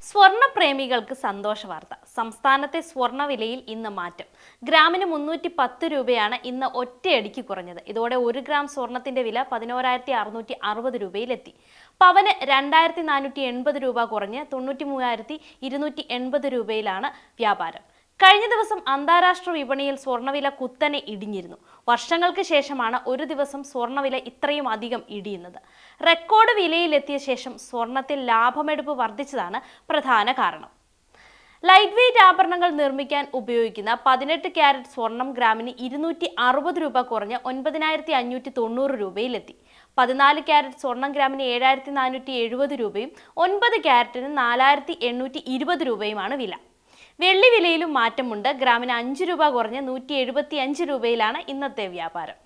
സ്വർണ്ണപ്രേമികൾക്ക് സന്തോഷ വാർത്ത. സംസ്ഥാനത്തെ സ്വർണ്ണവിലയിൽ ഇന്ന് മാറ്റം. ഗ്രാമിന് 310 രൂപയാണ് ഇന്ന് ഒറ്റയടിക്ക് കുറഞ്ഞത്. ഇതോടെ 1 ഗ്രാം സ്വർണത്തിന്റെ വില 11,660 രൂപയിലെത്തി. പവന് 2,480 രൂപ കുറഞ്ഞ് 93,280 രൂപയിലാണ് വ്യാപാരം. കഴിഞ്ഞ ദിവസം അന്താരാഷ്ട്ര വിപണിയിൽ സ്വർണ്ണവില കുത്തനെ ഇടിഞ്ഞിരുന്നു. വർഷങ്ങൾക്ക് ശേഷമാണ് ഒരു ദിവസം സ്വർണ്ണവില ഇത്രയും അധികം ഇടിയുന്നത്. റെക്കോർഡ് വിലയിലെത്തിയ ശേഷം സ്വർണത്തിൽ ലാഭമെടുപ്പ് വർദ്ധിച്ചതാണ് പ്രധാന കാരണം. ലൈറ്റ് വെയ്റ്റ് ആഭരണങ്ങൾ നിർമ്മിക്കാൻ ഉപയോഗിക്കുന്ന 18 ക്യാരറ്റ് സ്വർണം ഗ്രാമിന് 260 രൂപ കുറഞ്ഞ് 9,590 രൂപയിലെത്തി. 14 ക്യാരറ്റ് സ്വർണം ഗ്രാമിന് 7,470 രൂപയും 9 ക്യാരറ്റിന് 4,820 രൂപയുമാണ് വില. വെള്ളി വിലയിലും മാറ്റമുണ്ട്. ഗ്രാമിന് 5 രൂപ കുറഞ്ഞ് 175 രൂപയിലാണ് ഇന്നത്തെ വ്യാപാരം.